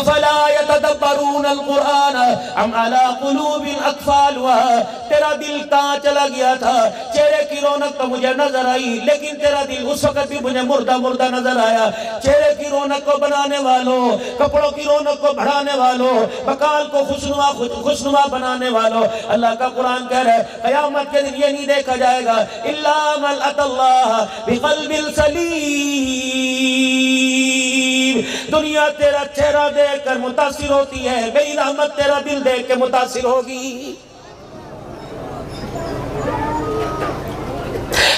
افلا یتدبرون القرآن ام علی قلوب اقفالها. تیرا دل کہاں چلا گیا تھا؟ چہرے کی رونق تو مجھے نظر آئی لیکن تیرا دل اس وقت بھی مجھے مردہ مردہ نظر آیا. چہرے کی رونق کو بنانے والوں، کپڑوں کی رونق کو بڑھانے والوں، مکان کو خوشنما بنانے والوں، اللہ کا قرآن کہہ رہا ہے قیامت کے دن یہ نہیں دیکھا جائے گا الا من اتى اللہ بقلب سلیم. دنیا تیرا چہرہ دیکھ کر متاثر ہوتی ہے، میری رحمت تیرا دل دیکھ کے متاثر ہوگی.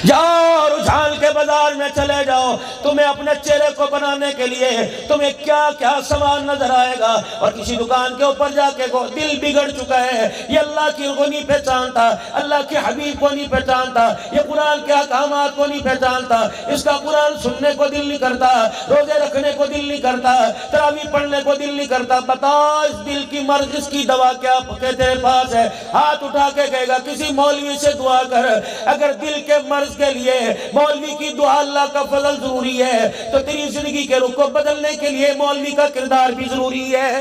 جاؤ رجحان کے بازار میں چلے جاؤ، تمہیں اپنے چہرے کو بنانے کے لیے تمہیں کیا کیا سامان نظر آئے گا. اور کسی دکان کے اوپر جا کے دل بگڑ چکا ہے، یہ اللہ کی کو نہیں پہچانتا، اللہ کے حبیب کو نہیں پہچانتا، یہ قرآن کے احکامات کو نہیں پہچانتا، اس کا قرآن سننے کو دل نہیں کرتا، روزے رکھنے کو دل نہیں کرتا، تراویح پڑھنے کو دل نہیں کرتا. بتا اس دل کی مرض، اس کی دوا کیا تیرے پاس ہے؟ ہاتھ اٹھا کے کہے گا کسی مولوی سے دعا کر. اگر دل کے مرض کے لیے مولوی کی دعا اللہ کا فضل ضروری ہے تو تیری زندگی کے رخ کو بدلنے کے لیے مولوی کا کردار بھی ضروری ہے.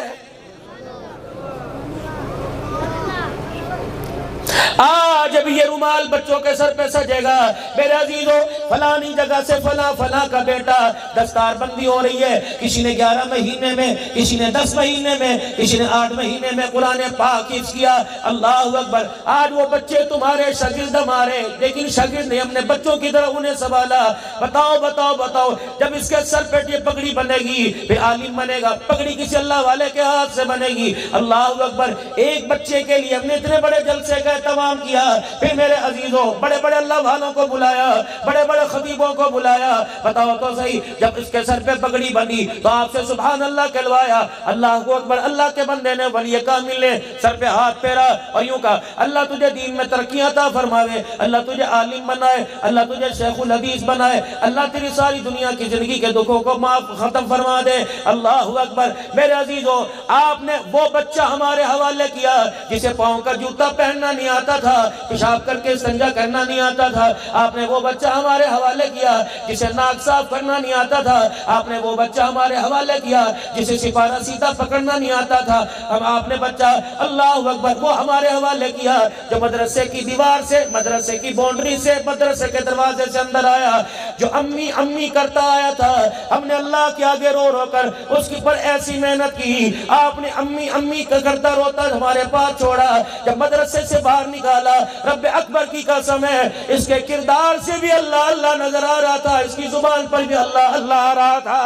آج اب یہ رومال بچوں کے سر پہ سجے گا میرے عزیزو، فلانی جگہ سے فلاں کا بیٹا دستار بندی ہو رہی ہے. کسی نے 11 مہینے میں، کسی نے 10 مہینے میں، کسی نے 8 مہینے میں قرآن پاک حفظ کیا. اللہ اکبر. آج وہ بچے تمہارے شاگرد ہمارے، لیکن شاگرد نے اپنے بچوں کی طرح انہیں سنبھالا. بتاؤ جب اس کے سر پہ یہ پگڑی بنے گی پھر عالم بنے گا. پگڑی کسی اللہ والے کے ہاتھ سے بنے گی. اللہ اکبر. ایک بچے کے لیے ہم نے اتنے بڑے جلسے کا اہتمام کیا. پھر میرے عزیزوں بڑے بڑے اللہ والوں کو بلایا، بڑے بڑے خطیبوں کو بلایا. بتاؤ تو صحیح، جب اس کے سر پہ پگڑی بنی تو آپ سے سبحان اللہ کہلوایا. اللہ اکبر. اللہ کے بندے نے ولی کامل نے سر پہ ہاتھ پھیرا اور یوں کہا اللہ تجھے دین میں ترقی عطا فرماوے، اللہ تجھے عالم بنائے، اللہ تجھے شیخ الحدیث بنائے، اللہ تیری ساری دنیا کی زندگی کے دکھوں کو معاف ختم فرما دے. اللہ اکبر. میرے عزیزوں آپ نے وہ بچہ ہمارے حوالے کیا جسے پاؤں کا جوتا پہننا نہیں آتا تھا، پیشاب کر کے استنجا کرنا نہیں آتا تھا. آپ نے وہ بچہ ہمارے حوالے کیا جسے ناک صاف کرنا نہیں آتا تھا. آپ نے وہ بچہ ہمارے حوالے کیا جسے سپارہ سیدھا پکڑنا نہیں آتا تھا. آپ نے بچہ اللہ اکبر وہ ہمارے حوالے کیا جو مدرسے کی دیوار سے، مدرسے کی باؤنڈری سے، مدرسے کے دروازے سے اندر آیا، جو امی امی کرتا آیا تھا. ہم نے اللہ کے آگے رو رو کر اس کی پر ایسی محنت کی. آپ نے امی امی کرتا روتا ہمارے پاس چھوڑا. جب مدرسے سے باہر نکالا رب اکبر کی قسم ہے اس کے کردار سے بھی اللہ اللہ نظر آ رہا تھا، اس کی زبان پر بھی اللہ اللہ آ رہا تھا.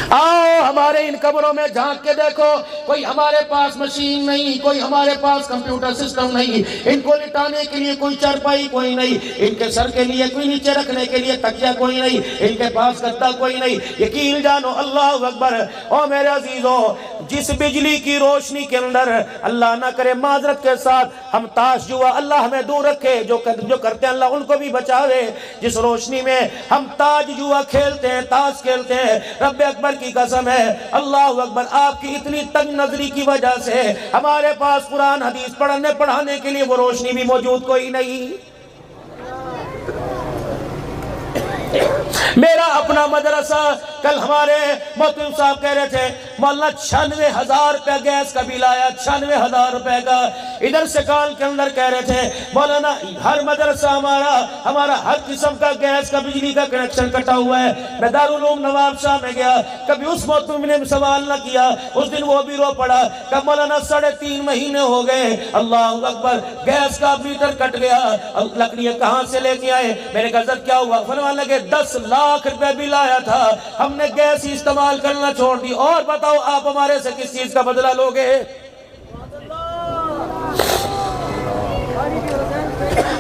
آؤ ہمارے ان قبروں میں جھانک کے دیکھو، کوئی ہمارے پاس مشین نہیں، کوئی ہمارے پاس کمپیوٹر سسٹم نہیں، ان کو لٹانے کے لیے کوئی چارپائی کوئی نہیں، ان کے سر کے لیے کوئی نیچے رکھنے کے لیے تکیہ کوئی نہیں، ان کے پاس گدا کوئی نہیں. یقین جانو اللہ اکبر. او میرے عزیزو جس بجلی کی روشنی کے اندر اللہ نہ کرے معذرت کے ساتھ ہم تاش جوا، اللہ ہمیں دور رکھے، جو کرتے ہیں اللہ ان کو بھی بچاوے. جس روشنی میں ہم تاج جوا کھیلتے ہیں، تاش کھیلتے ہیں، رب اکبر کی قسم ہے اللہ اکبر آپ کی اتنی تنگ نظری کی وجہ سے ہمارے پاس قرآن حدیث پڑھانے کے لیے وہ روشنی بھی موجود کوئی نہیں. میرا اپنا مدرسہ کل ہمارے محترم صاحب کہہ رہے تھے مولانا 96,000 روپے گیس کا بل آیا، 96,000 روپے کا. ادھر سے کال کے اندر کہہ رہے تھے مولانا ہر مدرسہ ہمارا ہر قسم کا گیس کا بجلی کا کنیکشن کٹا ہوا ہے. میں دارالعلوم نواب شاہ میں گیا، کبھی اس محترم نے سوال نہ کیا، اس دن وہ بھی رو پڑا کہ مولانا 3.5 مہینے ہو گئے اللہ اکبر گیس کا میٹر کٹ گیا، لکڑیاں کہاں سے لے کے آئے؟ میرے کہا حضرت کیا ہوا؟ فرمان لگے 10 لاکھ روپے بل آیا تھا، ہم نے گیس ہی استعمال کرنا چھوڑ دی. اور بتاؤ آپ ہمارے سے کس چیز کا بدلہ لوگے؟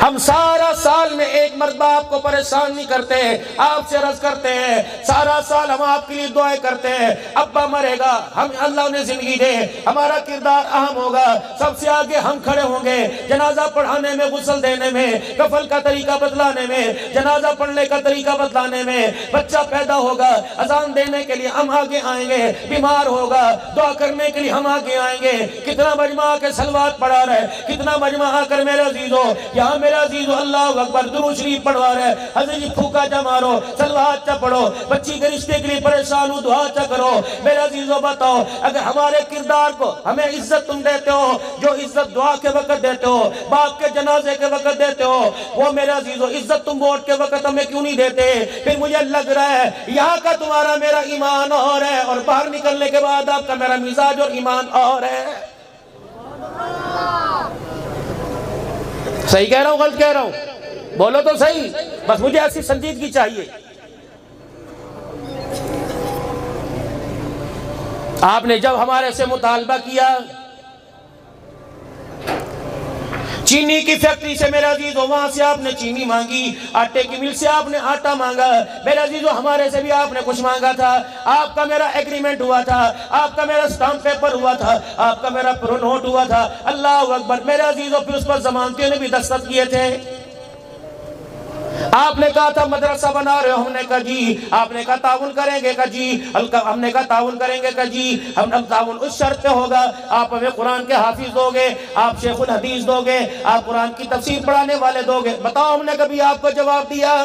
ہم سارا سال میں ایک مرتبہ آپ کو پریشان نہیں کرتے، آپ سے عرض کرتے ہیں سارا سال ہم آپ کے لیے دعائیں کرتے ہیں. ابا مرے گا، ہم اللہ انہیں زندگی دے، ہمارا کردار اہم ہوگا، سب سے آگے ہم کھڑے ہوں گے جنازہ پڑھانے میں، غسل دینے میں، کفن کا طریقہ بتلانے میں، جنازہ پڑھنے کا طریقہ بتلانے میں. بچہ پیدا ہوگا اذان دینے کے لیے ہم آگے آئیں گے، بیمار ہوگا دعا کرنے کے لیے ہم آگے آئیں گے. کتنا مجمع کے صلوات پڑھا رہے، کتنا مجمع آ کر میرے عزیزو یہاں میرے میرے عزیزو اللہ اکبر درود شریف پڑھوا رہے حضرت جی پھوکا جا مارو سلوات چا پڑھو بچی کے رشتے کے لیے پریشان ہو دعا چا کرو میرے عزیزو بتاؤ اگر ہمارے کردار کو ہمیں عزت تم دیتے ہو جو عزت دعا کے وقت دیتے ہو باپ کے جنازے کے وقت دیتے ہو وہ میرے عزیزو عزت تم ووٹ کے وقت ہمیں کیوں نہیں دیتے پھر مجھے لگ رہا ہے یہاں کا تمہارا میرا ایمان اور ہے اور باہر نکلنے کے بعد آپ کا میرا مزاج اور ایمان اور ہے صحیح کہہ رہا ہوں غلط کہہ رہا ہوں بولو تو صحیح بس مجھے ایسی سنجیدگی چاہیے آپ نے جب ہمارے سے مطالبہ کیا چینی کی فیکٹری سے میرے عزیزو وہاں سے آپ نے چینی مانگی آٹے کی مل سے آپ نے آٹا مانگا میرے عزیزو ہمارے سے بھی آپ نے کچھ مانگا تھا آپ کا میرا ایگریمنٹ ہوا تھا آپ کا میرا سٹامپ پیپر ہوا تھا آپ کا میرا پرو نوٹ ہوا تھا اللہ اکبر میرے عزیزو پھر اس پر ضمانتیوں نے بھی دستخط کیے تھے آپ نے کہا تھا مدرسہ بنا رہے ہو ہم نے کہا جی آپ نے کہا تعاون کریں گے کہا جی ہم نے کہا تعاون کریں گے کہا جی ہم تعاون اس شرط پہ ہوگا آپ ہمیں قرآن کے حافظ دو گے آپ شیخ الحدیث دو گے آپ قرآن کی تفسیر پڑھانے والے دو گے بتاؤ ہم نے کبھی آپ کو جواب دیا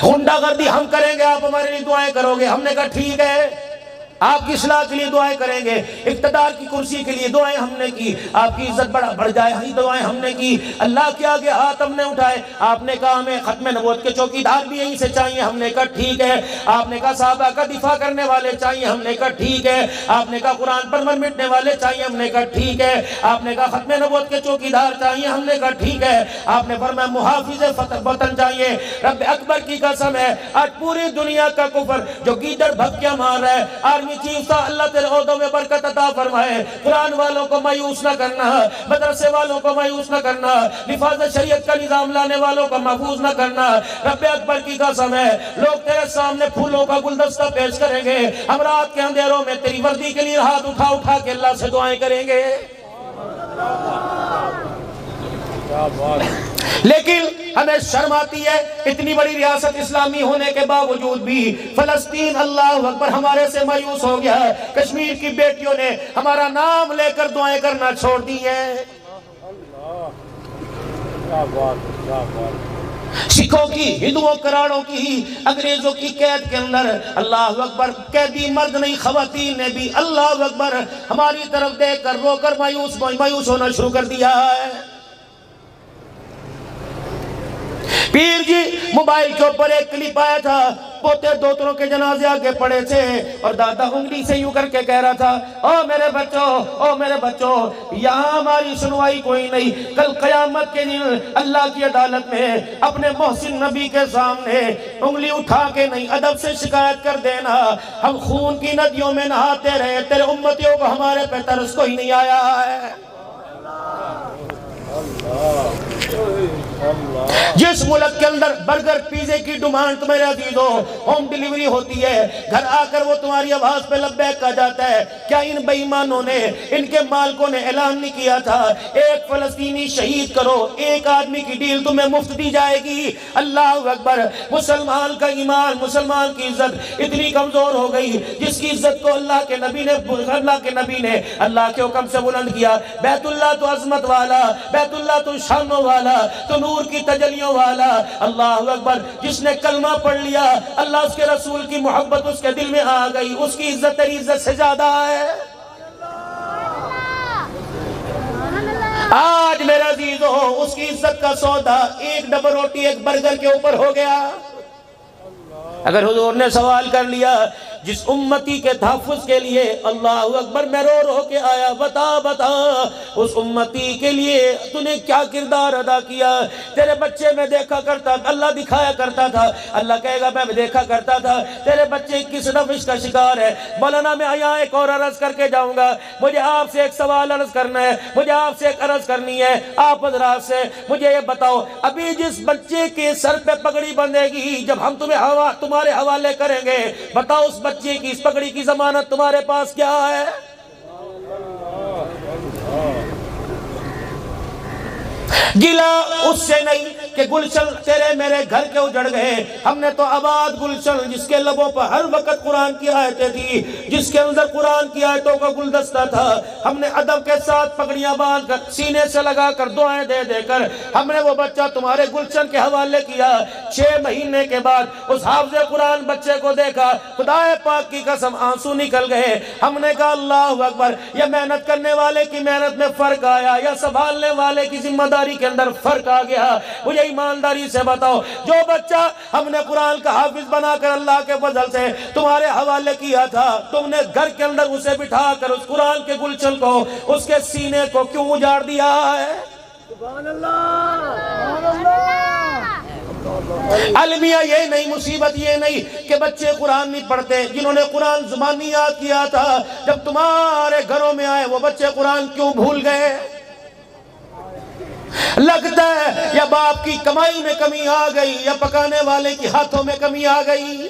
غنڈہ گردی ہم کریں گے آپ ہمارے لیے دعائیں کرو گے ہم نے کہا ٹھیک ہے آپ کی اصلاح کے لیے دعائیں کریں گے اقتدار کی کرسی کے لیے دعائیں ہم نے کی آپ کی عزت بڑھ جائے ہی دعائیں ہم نے کی اللہ کے آگے ہاتھ ہم نے اٹھائے آپ نے کہا ہمیں ختم نبوت کے چوکیدار بھی یہیں سے چاہیے ہم نے کہا ٹھیک ہے آپ نے کہا صحابہ کا دفاع کرنے والے چاہیے ہم نے کہا ٹھیک ہے آپ نے کہا قرآن پر مر مٹنے والے چاہیے ہم نے کہا ٹھیک ہے آپ نے کہا ختم نبوت کے چوکیدار چاہیے ہم نے کہا ٹھیک ہے آپ نے فرمایا محافظ وطن چاہیے رب اکبر کی قسم ہے آج پوری دنیا کا کفر جو گیدڑ بھکیاں مار رہا ہے آرمی چیف تھا اللہ تیرے عہدوں میں برکت عطا فرمائے قرآن والوں کو مایوس نہ کرنا مدرسے والوں کو مایوس نہ کرنا حفاظت شریعت کا نظام لانے والوں کو محفوظ نہ کرنا رب اکبر کی قسم ہے لوگ تیرے سامنے پھولوں کا گلدستہ پیش کریں گے ہم رات کے اندھیروں میں تیری وردی کے لیے ہاتھ اٹھا اٹھا کے اللہ سے دعائیں کریں گے لیکن ہمیں شرم آتی ہے اتنی بڑی ریاست اسلامی ہونے کے باوجود بھی فلسطین اللہ اکبر ہمارے سے مایوس ہو گیا ہے کشمیر کی بیٹیوں نے ہمارا نام لے کر دعائیں کرنا چھوڑ دی ہیں سکھوں کی ہندوؤں کراڑوں کی انگریزوں کی قید کے اندر اللہ اکبر قیدی مرد نہیں خواتین نے بھی اللہ اکبر ہماری طرف دیکھ کر رو کر مایوس ہونا شروع کر دیا ہے پیر جی موبائل کے اوپر ایک کلپ آیا تھا پوتے دوتروں کے جنازے آگے پڑے تھے اور دادا انگلی سے یوں کر کے کہہ رہا تھا او میرے بچوں یہاں ہماری سنوائی کوئی نہیں کل قیامت کے دن اللہ کی عدالت میں اپنے محسن نبی کے سامنے انگلی اٹھا کے نہیں ادب سے شکایت کر دینا ہم خون کی ندیوں میں نہاتے رہے تیرے امتیوں کو ہمارے پہ ترس کوئی نہیں آیا ہے جس ملک کے اندر برگر پیزے کی ڈیمانڈ میرے عزیزو ہوم ڈیلیوری ہوتی ہے گھر آ کر وہ تمہاری آواز پہ لبیک کہا جاتا ہے کیا ان بے ایمانوں نے ان کے مالکوں نے اعلان نہیں کیا تھا ایک فلسطینی شہید کرو ایک آدمی کی ڈیل تمہیں مفت دی جائے گی اللہ اکبر مسلمان کا ایمان مسلمان کی عزت اتنی کمزور ہو گئی جس کی عزت کو اللہ کے نبی نے اللہ کے حکم سے بلند کیا بیت اللہ تو عظمت والا بیت اللہ تو شانوں والا تو نور کی تجلیوں والا اللہ اکبر جس نے کلمہ پڑھ لیا اللہ اس کے رسول کی محبت اس کے دل میں آ گئی اس کی عزت تیری عزت سے زیادہ ہے آج میرے عزیزو اس کی عزت کا سودا ایک ڈبل روٹی ایک برگر کے اوپر ہو گیا اگر حضور نے سوال کر لیا جس امتی کے تحفظ کے لیے اللہ اکبر میں رو رو کے آیا بتا اس امتی کے لیے تو نے کیا کردار ادا کیا تیرے بچے میں دیکھا کرتا اللہ دکھایا کرتا تھا اللہ کہے گا میں دیکھا کرتا تھا تیرے بچے کس روش کا شکار ہے مولانا میں یہاں ایک اور عرض کر کے جاؤں گا مجھے آپ سے ایک سوال عرض کرنا ہے مجھے آپ سے ایک عرض کرنی ہے آپ حضرات سے مجھے یہ بتاؤ ابھی جس بچے کے سر پہ پگڑی بندھے گی جب ہم تمہارے حوالے کریں گے بتاؤ اس بچے کی اس پگڑی کی ضمانت تمہارے پاس کیا ہے گلا اس سے نہیں کہ گلشن تیرے میرے گھر کے اجڑ گئے، ہم نے تو آباد گلشن جس کے لبوں پر ہر وقت قرآن کی آیتیں تھی، جس کے اندر قرآن کی آیتوں کا گلدستہ تھا، ہم نے ادب کے ساتھ پگڑیاں باندھ کر سینے سے لگا کر دعائیں دے دے کر ہم نے وہ بچہ تمہارے گلشن کے حوالے کیا۔ 6 مہینے کے بعد اس حافظ قرآن بچے کو دیکھا، خدا پاک کی قسم آنسو نکل گئے۔ ہم نے کہا اللہ اکبر، یہ محنت کرنے والے کی محنت میں فرق آیا یا سنبھالنے والے کی ذمہ داری کے اندر فرق آ گیا؟ مجھے ایمانداری سے بتاؤ، جو بچہ ہم نے قرآن کا حافظ بنا کر اللہ کے فضل سے تمہارے حوالے کیا تھا، تم نے گھر کے اندر اسے بٹھا کر اس قرآن کے گلشن کو، اس کے سینے کو کیوں اجاڑ دیا ہے؟ سبحان اللہ، سبحان اللہ۔ المیہ یہ نہیں، مصیبت یہ نہیں کہ بچے قرآن نہیں پڑھتے، جنہوں نے قرآن زبانی یاد کیا تھا جب تمہارے گھروں میں آئے وہ بچے قرآن کیوں بھول گئے؟ لگتا ہے یا باپ کی کمائی میں کمی آ گئی یا پکانے والے کی ہاتھوں میں کمی آ گئی۔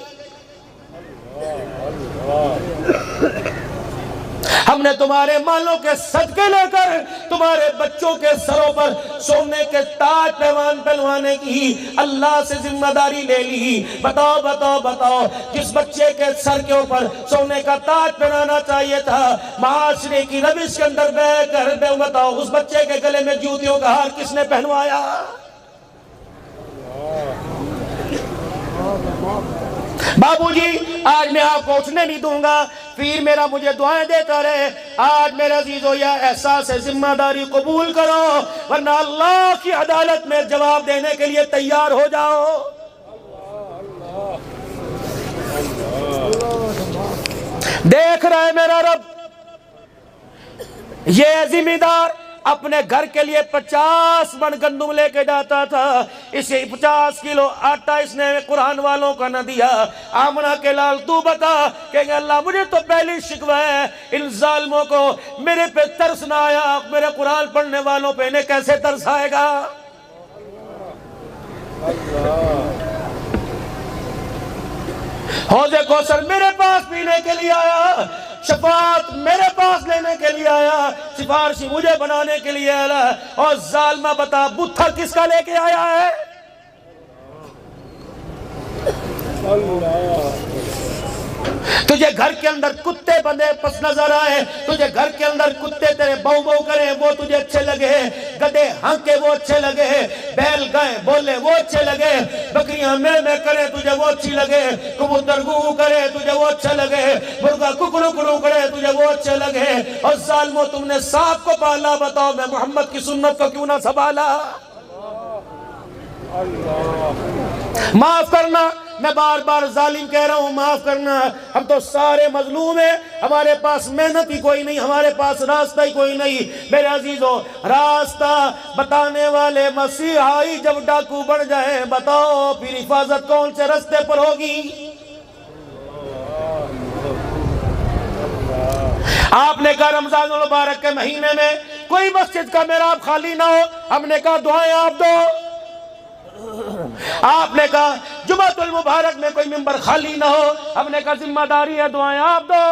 ہم نے تمہارے مالوں کے صدقے لے کر تمہارے بچوں کے سروں پر سونے کے تاج پیوان پہنوانے کی اللہ سے ذمہ داری لے لی۔ بتاؤ بتاؤ بتاؤ، جس بچے کے سر کے اوپر سونے کا تاج پہنانا چاہیے تھا، معاشرے کی روش کے اندر بیٹھ کر بتاؤ اس بچے کے گلے میں جوتیوں کا ہار کس نے پہنوایا؟ بابو جی آج میں آپ کو اٹھنے نہیں دوں گا، پیر میرا مجھے دعائیں دیتا رہے۔ آج میرے عزیزو یہ احساس ذمہ داری قبول کرو، ورنہ اللہ کی عدالت میں جواب دینے کے لیے تیار ہو جاؤ۔ دیکھ رہے میرا رب، یہ ذمہ دار اپنے گھر کے لیے 50 من گندم لے کے جاتا تھا، اسے 50 کلو آٹا اس نے قرآن والوں کا نہ دیا۔ آمنہ کے لال تو بتا کہ اللہ مجھے تو پہلی شکوہ ہے ان ظالموں کو، میرے پہ ترس نہ آیا، میرے قرآن پڑھنے والوں پہ انہیں کیسے ترس آئے گا؟ حوض کوثر میرے پاس پینے کے لیے آیا، شفاعت میرے پاس لینے کے لیے آیا، سفارشی مجھے بنانے کے لیے آیا، اور ظالمہ بتا بتھا کس کا لے کے آیا ہے؟ تجھے گھر کے اندر کتے بندے پس نظر آئے، تجھے گھر کے اندر کتے تیرے بہو بہو کریں وہ تجھے اچھے لگے، گدے ہانکے وہ اچھے لگے، بیل گائیں بولے وہ اچھے لگے، بکریاں میں کریں تجھے وہ اچھی لگے، کبوتر گو کرے تجھے وہ اچھا لگے، مرغا ککڑو کڑو کرے تجھے وہ اچھے لگے، اور ظالموں تم نے سانپ کو پالا، بتاؤ میں محمد کی سنت کو کیوں نہ سنبھالا؟ معاف کرنا، میں بار بار ظالم کہہ رہا ہوں، معاف کرنا، ہم تو سارے مظلوم ہیں، ہمارے پاس محنت ہی کوئی نہیں، ہمارے پاس راستہ ہی کوئی نہیں۔ میرے عزیزو، راستہ بتانے والے مسیحائی جب ڈاکو بڑھ جائیں، بتاؤ پھر حفاظت کون سے رستے پر ہوگی؟ آپ نے کہا رمضان المبارک کے مہینے میں کوئی مسجد کا محراب خالی نہ ہو، ہم نے کہا دعائیں آپ دو۔ آپ نے کہا جمعۃ المبارک میں کوئی ممبر خالی نہ ہو، ہم نے کہا ذمہ داری ہے دعائیں آپ دو۔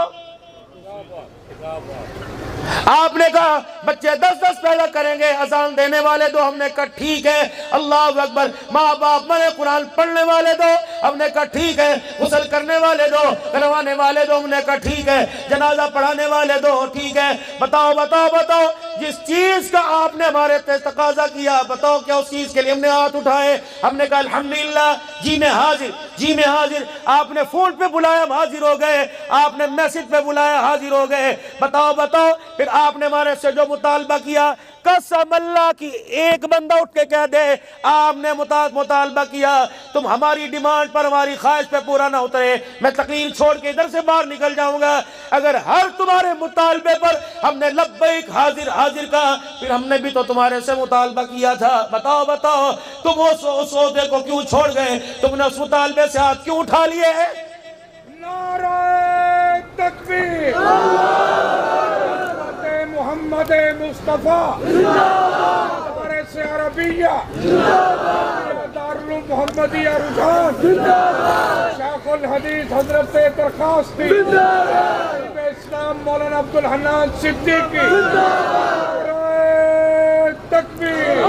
آپ نے کہا بچے 10 پیدا کریں گے، اذان دینے والے دو، ہم نے کہا ٹھیک ہے، اللہ اکبر، ماں باپ مرے قرآن پڑھنے والے دو، ہم نے کہا ٹھیک ہے، غسل کرنے والے دو، کروانے والے دو، ہم نے کہا ٹھیک ہے، جنازہ پڑھانے والے دو، ٹھیک ہے۔ بتاؤ بتاؤ بتاؤ، جس چیز کا آپ نے ہمارے تقاضا کیا، بتاؤ کیا اس چیز کے لیے ہم نے ہاتھ اٹھائے؟ ہم نے کہا الحمدللہ، جی میں حاضر، جی میں حاضر۔ آپ نے فون پہ بلایا ہم حاضر ہو گئے، آپ نے میسج پہ بلایا حاضر ہو گئے۔ بتاؤ بتاؤ، پھر آپ نے ہمارے سے جو مطالبہ کیا، قسم اللہ کی ایک بندہ اٹھ کے کہہ دے آپ نے مطالبہ کیا، تم ہماری ڈیمانڈ پر ہماری خواہش پہ پورا نہ اترے، میں تقریر چھوڑ کے ادھر سے باہر نکل جاؤں گا۔ اگر ہر تمہارے مطالبے پر ہم نے لبیک حاضر حاضر کہا، پھر ہم نے بھی تو تمہارے سے مطالبہ کیا تھا۔ بتاؤ بتاؤ، تم اس عہدے کو کیوں چھوڑ گئے؟ تم نے اس مطالبے سے ہاتھ کیوں اٹھا لیے؟ نعرہ تکبیر، محمد مصطفیٰ، مدارس عربیہ، دارالعلوم محمدیہ رجحان، شیخ الحدیث حضرت درخواستی، طالب اسلام مولانا عبدالحنان صدیقی، نعرہ تکبیر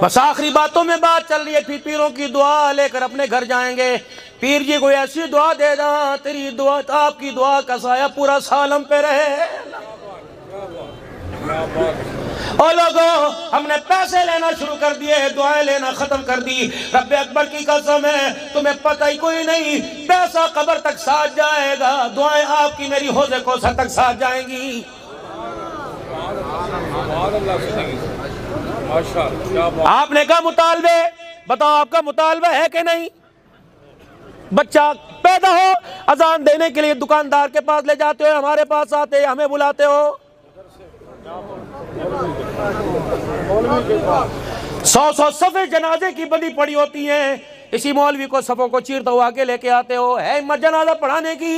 بس آخری باتوں میں بات چل رہی ہے، پھر پیروں کی دعا لے کر اپنے گھر جائیں گے۔ پیر جی کوئی ایسی دعا دے دا تیری دعا، آپ کی دعا کا سایہ پورا سال ہم پہ رہے۔ اور لوگوں ہم نے پیسے لینا شروع کر دیے، دعائیں لینا ختم کر دی۔ رب اکبر کی قسم ہے تمہیں پتہ ہی کوئی نہیں، پیسہ قبر تک ساتھ جائے گا، دعائیں آپ کی میری حوض کوثر تک ساتھ جائیں گی۔ آپ نے کہا مطالبے، بتاؤ آپ کا مطالبہ ہے کہ نہیں؟ بچہ پیدا ہو اذان دینے کے لیے دکاندار کے پاس لے جاتے ہو، ہمارے پاس آتے ہمیں بلاتے ہو۔ 100 صفیں جنازے کی بندی پڑی ہوتی ہیں، اسی مولوی کو صفوں کو چیرتا ہوا آگے لے کے آتے ہو، ہے ہمت جنازہ پڑھانے کی؟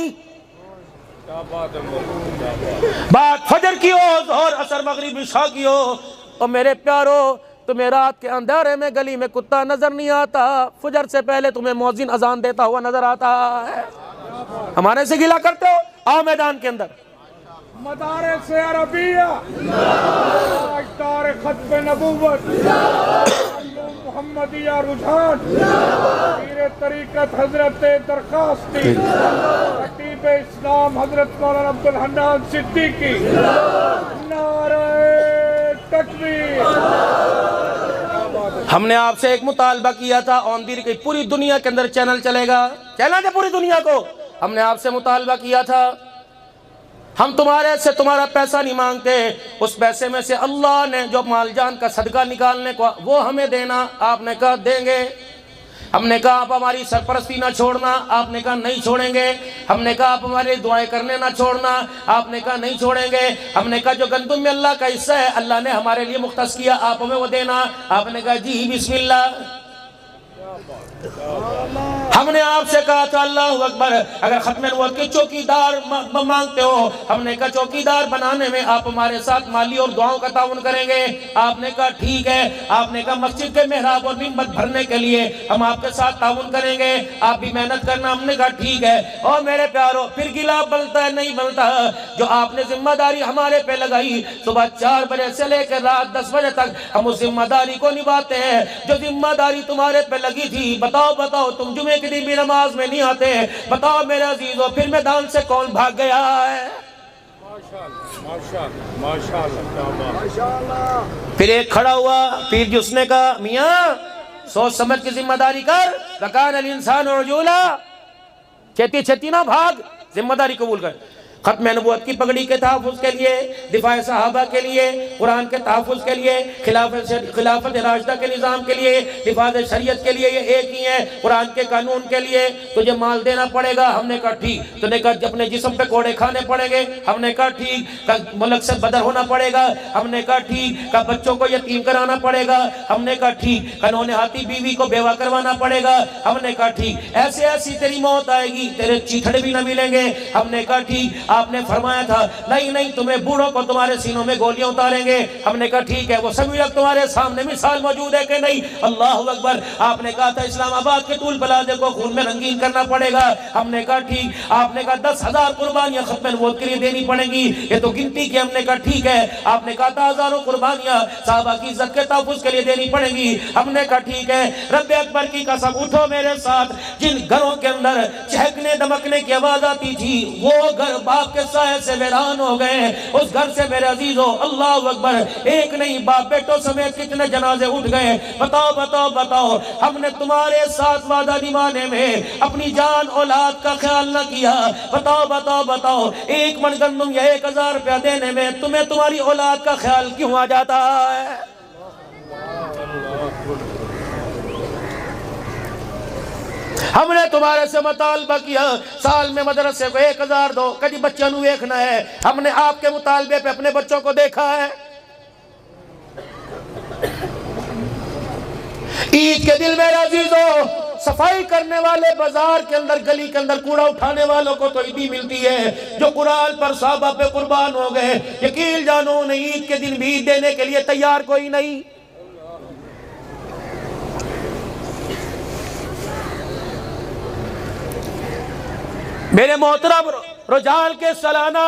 بات فجر کی ہو، ظہر عصر مغرب عشاء کی ہو، اور میرے پیارو تمہیں رات کے اندھیرے میں گلی میں کتا نظر نہیں آتا، فجر سے پہلے تمہیں مؤذن اذان دیتا ہوا نظر آتا ہے۔ ہمارے سے گلا کرتے ہو، آؤ میدان کے اندر۔ مدارس عربیہ، تاجدار ختم نبوت، محمدیہ رجحان، پیر طریقت حضرت درخواستی، خطیب اسلام حضرت مولانا عبدالحنان صدیقی، نعرہ تکبیر۔ ہم نے آپ سے ایک مطالبہ کیا تھا، آن دی کہ پوری دنیا کے اندر چینل چلے گا، چینل ہے پوری دنیا کو، ہم نے آپ سے مطالبہ کیا تھا، ہم تمہارے سے تمہارا پیسہ نہیں مانگتے، اس پیسے میں سے اللہ نے جو مال جان کا صدقہ نکالنے کو وہ ہمیں دینا، آپ نے کہا دیں گے۔ ہم نے کہا آپ ہماری سرپرستی نہ چھوڑنا، آپ نے کہا نہیں چھوڑیں گے۔ ہم نے کہا آپ ہمارے دعائیں کرنے نہ چھوڑنا، آپ نے کہا نہیں چھوڑیں گے۔ ہم نے کہا جو گندم میں اللہ کا حصہ ہے اللہ نے ہمارے لیے مختص کیا، آپ ہمیں وہ دینا، آپ نے کہا جی بسم اللہ۔ ہم نے آپ سے کہا تھا اللہ اکبر اگر ختم نبوت کے چوکیدار مانگتے ہو، ہم نے کہا چوکیدار بنانے میں آپ ہمارے ساتھ مالی اور دعاؤں کا تعاون کریں گے، آپ نے کہا ٹھیک ہے۔ آپ نے کہا مسجد کے محراب اور منبر بھرنے کے لیے ہم آپ کے ساتھ تعاون کریں گے، آپ بھی محنت کرنا، ہم نے کہا ٹھیک ہے۔ اور میرے پیارو پھر گلا بنتا ہے نہیں بنتا، جو آپ نے ذمہ داری ہمارے پہ لگائی صبح 4 بجے سے لے کر رات 10 بجے تک ہم اس ذمہ داری کو نبھاتے ہیں۔ جو ذمہ داری تمہارے پہ لگی تھی بتاؤ تم جمعے کے دن بھی نماز میں نہیں آتے، بتاؤ میرے عزیزو پھر میدان سے کون بھاگ گیا ہے؟ پھر ایک کھڑا ہوا پیر جی، اس نے کہا میاں سوچ سمجھ کی ذمہ داری کر، وَكَانَ الْإِنسَانُ عَجُولًا، چھتی نہ بھاگ، ذمہ داری قبول کر۔ ختم نبوت کی پگڑی کے تحفظ کے لیے، دفاع صحابہ کے لیے، قرآن کے تحفظ کے لیے، خلافت راشدہ کے نظام کے لیے، دفاع شریعت کے لیے، یہ ایک ہی ہے، قرآن کے قانون کے لیے تجھے مال دینا پڑے گا۔ ہم نے کہا ٹھیک۔ تو نے کہا اپنے جسم پہ کوڑے کھانے پڑیں گے، ہم نے کہا ٹھیک۔ ملک سے بدر ہونا پڑے گا، ہم نے کہا ٹھیک۔ بچوں کو یتیم کرانا پڑے گا، ہم نے کہا ٹھیک۔ قانون ہاتھی بیوی کو بیوہ کروانا پڑے گا، ہم نے کہا ٹھیک۔ ایسی تیری موت آئے گی، تیرے چیتھڑے بھی نہ ملیں گے، ہم نے کہا ٹھیک۔ آپ نے فرمایا تھا نہیں تمہیں بوڑھوں کو تمہارے سینوں میں گولیاں اتاریں گے، ہم نے کہا ٹھیک ہے۔ وہ سبھی لوگ تمہارے سامنے مثال موجود ہے کہ نہیں؟ اللہ اکبر۔ آپ نے کہا تھا اسلام آباد کے ٹول پلازے کو خون میں رنگین کرنا پڑے گا، ہم نے کہا ٹھیک۔ آپ نے کہا 10,000 قربانیاں ختم نبوت کے لیے دینی پڑیں گی، یہ تو گنتی کی، ہم نے کہا ٹھیک ہے۔ آپ نے کہا تھا ہزاروں قربانیاں صحابہ کی عزت کے تحفظ کے لیے دینی پڑیں گی، ہم نے کہا ٹھیک ہے۔ رب اکبر کی قسم اٹھو میرے ساتھ، جن گھروں کے اندر چہکنے دمکنے کی آواز آتی تھی وہ گھر باپ کے سائے سے ویران ہو گئے، اس گھر سے میرے عزیزو اللہ اکبر ایک نہیں باپ بیٹوں سمیت کتنے جنازے اٹھ گئے۔ بتاؤ ہم نے تمہارے ساتھ وعدہ نبھانے میں اپنی جان اولاد کا خیال نہ کیا؟ بتاؤ ایک من گندم یا 1,000 روپیہ دینے میں تمہیں تمہاری اولاد کا خیال کیوں آ جاتا ہے؟ ہم نے تمہارے سے مطالبہ کیا سال میں مدرسے کو 1,000 دو، کدی بچوں نو دیکھنا ہے، ہم نے آپ کے مطالبے پہ اپنے بچوں کو دیکھا ہے۔ عید کے دل میرے عزیزو صفائی کرنے والے بازار کے اندر گلی کے اندر کوڑا اٹھانے والوں کو تو عیدی ملتی ہے، جو قرآن پر صحابہ پہ قربان ہو گئے، یقین جانو نہیں عید کے دن بھی عید دینے کے لیے تیار کوئی نہیں۔ میرے محترم رجال کے سالانہ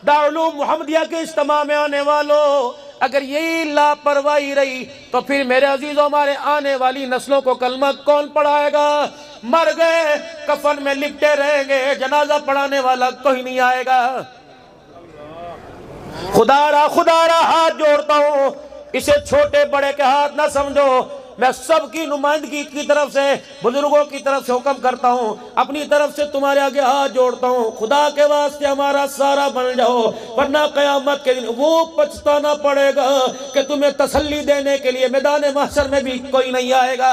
دارالعلوم محمدیہ کے اجتماع میں آنے والوں، اگر یہی لاپرواہی رہی تو پھر میرے عزیزوں ہمارے آنے والی نسلوں کو کلمہ کون پڑھائے گا؟ مر گئے کفن میں لپٹے رہیں گے، جنازہ پڑھانے والا کوئی نہیں آئے گا۔ خدا را ہاتھ جوڑتا ہوں، اسے چھوٹے بڑے کے ہاتھ نہ سمجھو، میں سب کی نمائندگی کی طرف سے، بزرگوں کی طرف سے حکم کرتا ہوں، اپنی طرف سے تمہارے آگے ہاتھ جوڑتا ہوں، خدا کے واسطے ہمارا سارا بن جاؤ، ورنہ قیامت کے دن وہ پچھتانا پڑے گا کہ تمہیں تسلی دینے کے لیے میدان محشر میں بھی کوئی نہیں آئے گا۔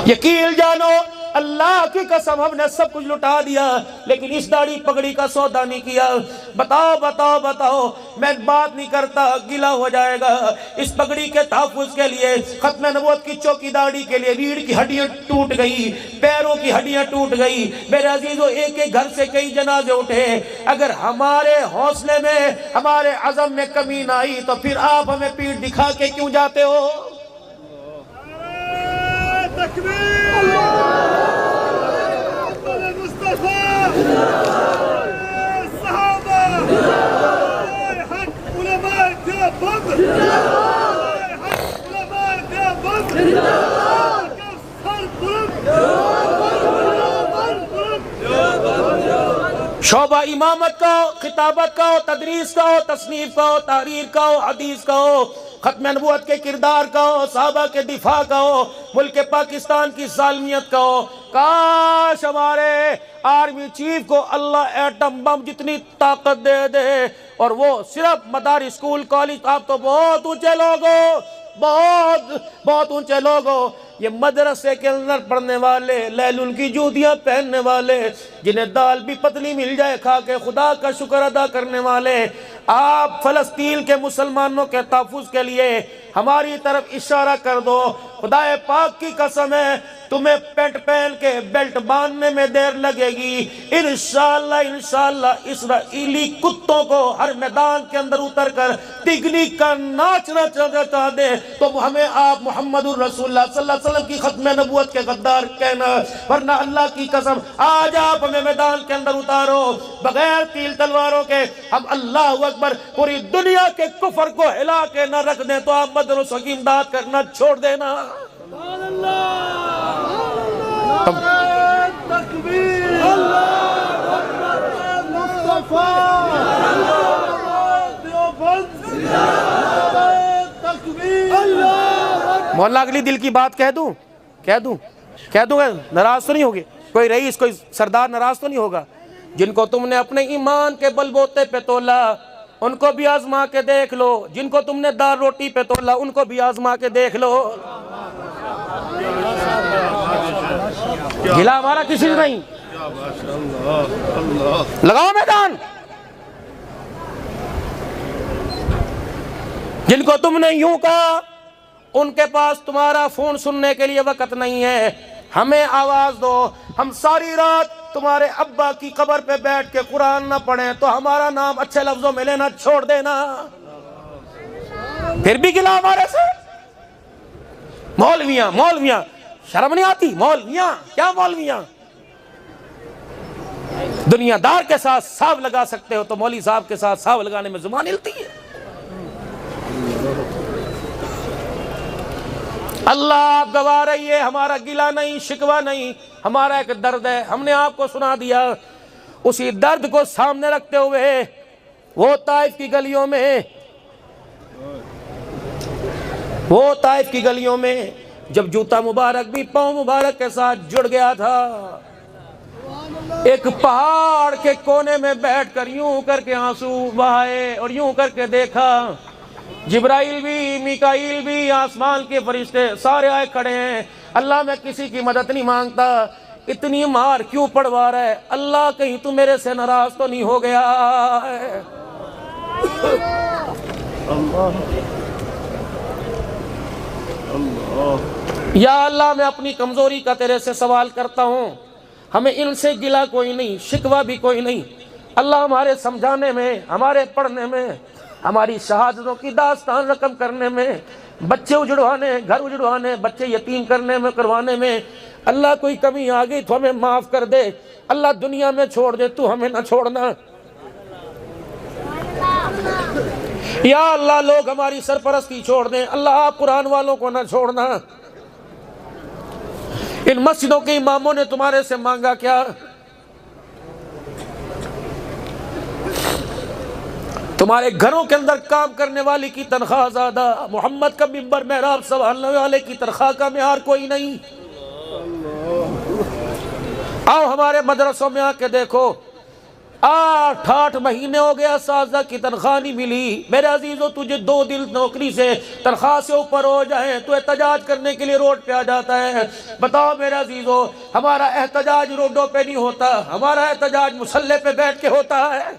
یقین جانو اللہ کی قسم ہم نے سب کچھ لٹا دیا لیکن اس داڑھی پگڑی کا سودا نہیں کیا۔ بتاؤ میں بات نہیں کرتا، گلا ہو جائے گا۔ اس پگڑی کے تحفظ کے لیے، ختم نبوت کی چوکی داڑھی کے لیے ریڑھ کی ہڈیاں ٹوٹ گئی، پیروں کی ہڈیاں ٹوٹ گئی۔ میرے عزیزو ایک ایک گھر سے کئی جنازے اٹھے، اگر ہمارے حوصلے میں، ہمارے عزم میں کمی نہ آئی تو پھر آپ ہمیں پیٹھ دکھا کے کیوں جاتے ہو؟ شعبہ امامت کا ہو، خطابت کا ہو، تدریس کا ہو، تصنیف کا ہو، تحریر کا ہو، حدیث کا ہو، ختم نبوت کے کردار کا ہو، صحابہ کے دفاع کا ہو، ملک پاکستان کی ظالمیت کا ہو، کاش ہمارے آرمی چیف کو اللہ ایٹم بم جتنی طاقت دے دے اور وہ صرف مدارس اسکول کالج، آپ تو بہت اونچے لوگ ہو، بہت اونچے لوگ ہو، یہ مدرسے کے اندر پڑھنے والے، لیلون کی جوتیاں پہننے والے، جنہیں دال بھی پتلی مل جائے کھا کے خدا کا شکر ادا کرنے والے، آپ فلسطین کے مسلمانوں کے تحفظ کے لیے ہماری طرف اشارہ کر دو۔ خدا پاک کی قسم ہے تمہیں پینٹ پہن کے بیلٹ باندھنے میں دیر لگے گی، انشاءاللہ اسرائیلی کتوں کو ہر میدان کے اندر اتر کر تگنی کا ناچنا چاہ دے تو ہمیں آپ محمد الرسول اللہ صلی اللہ علیہ وسلم کی ختم نبوت کے غدار کہنا، ورنہ اللہ کی قسم آج آپ ہمیں میدان کے اندر اتارو بغیر تیل تلواروں کے، ہم اللہ اکبر پوری دنیا کے کفر کو ہلا کے نہ رکھ دیں تو آپ مدرسوں کی امداد کرنا چھوڑ دینا۔ سبحان اللہ، تکبیر، اللہ اکبر، مصطفیٰ، مولا اگلی دل کی بات کہہ دوں گا، ناراض تو نہیں ہوگے؟ کوئی رئیس، کوئی سردار ناراض تو نہیں ہوگا؟ جن کو تم نے اپنے ایمان کے بل بوتے پہ تولا ان کو بھی آزما کے دیکھ لو، جن کو تم نے دار روٹی پہ تولا ان کو بھی آزما کے دیکھ لو۔ گلا ہمارا کسی سے نہیں، لگاؤ میدان۔ جن کو تم نے یوں کہا ان کے پاس تمہارا فون سننے کے لیے وقت نہیں ہے، ہمیں آواز دو، ہم ساری رات تمہارے ابا کی قبر پہ بیٹھ کے قرآن نہ پڑھیں تو ہمارا نام اچھے لفظوں میں لینا چھوڑ دینا۔ پھر بھی گلا ہمارے سے؟ مولویاں شرم نہیں آتی؟ مولویاں کیا مولویاں؟ دنیا دار کے ساتھ صاف لگا سکتے ہو تو مولوی صاحب کے ساتھ صاف لگانے میں زبان ہلتی ہے۔ اللہ آپ گواہ رہی ہے، ہمارا گلہ نہیں، شکوہ نہیں، ہمارا ایک درد ہے، ہم نے آپ کو سنا دیا۔ اسی درد کو سامنے رکھتے ہوئے وہ طائف کی گلیوں میں جب جوتا مبارک بھی پاؤں مبارک کے ساتھ جڑ گیا تھا، ایک پہاڑ کے کونے میں بیٹھ کر یوں کر کے آنسو بہائے اور یوں کر کے دیکھا، جبرائیل بھی، میکائیل بھی، آسمان کے فرشتے سارے آئے کھڑے ہیں۔ اللہ میں کسی کی مدد نہیں مانگتا، اتنی مار کیوں پڑوا رہا ہے؟ اللہ کہیں تو میرے سے ناراض تو نہیں ہو گیا ہے؟ یا اللہ میں اپنی کمزوری کا تیرے سے سوال کرتا ہوں، ہمیں ان سے گلا کوئی نہیں، شکوہ بھی کوئی نہیں۔ اللہ ہمارے سمجھانے میں، ہمارے پڑھنے میں، ہماری شہادتوں کی داستان رقم کرنے میں، بچے اجڑوانے، گھر اجڑوانے، بچے یتیم کروانے میں اللہ کوئی کمی آ گئی تو ہمیں معاف کر دے، اللہ دنیا میں چھوڑ دے تو ہمیں نہ چھوڑنا۔ یا اللہ لوگ ہماری سرپرستی چھوڑ دیں، اللہ آپ قرآن والوں کو نہ چھوڑنا۔ ان مسجدوں کے اماموں نے تمہارے سے مانگا کیا؟ تمہارے گھروں کے اندر کام کرنے والی کی تنخواہ زیادہ، محمد کا ممبر محراب سنبھالنے والے کی تنخواہ کا معیار کوئی نہیں۔ آؤ ہمارے مدرسوں میں آ کے دیکھو، 8 مہینے ہو گیا اساتذہ کی تنخواہ نہیں ملی۔ میرے عزیزو تجھے 2 دن نوکری سے تنخواہ سے اوپر ہو جائیں تو احتجاج کرنے کے لیے روڈ پہ آ جاتا ہے۔ بتاؤ میرے عزیزو، ہمارا احتجاج روڈوں پہ نہیں ہوتا، ہمارا احتجاج مسلح پہ بیٹھ کے ہوتا ہے۔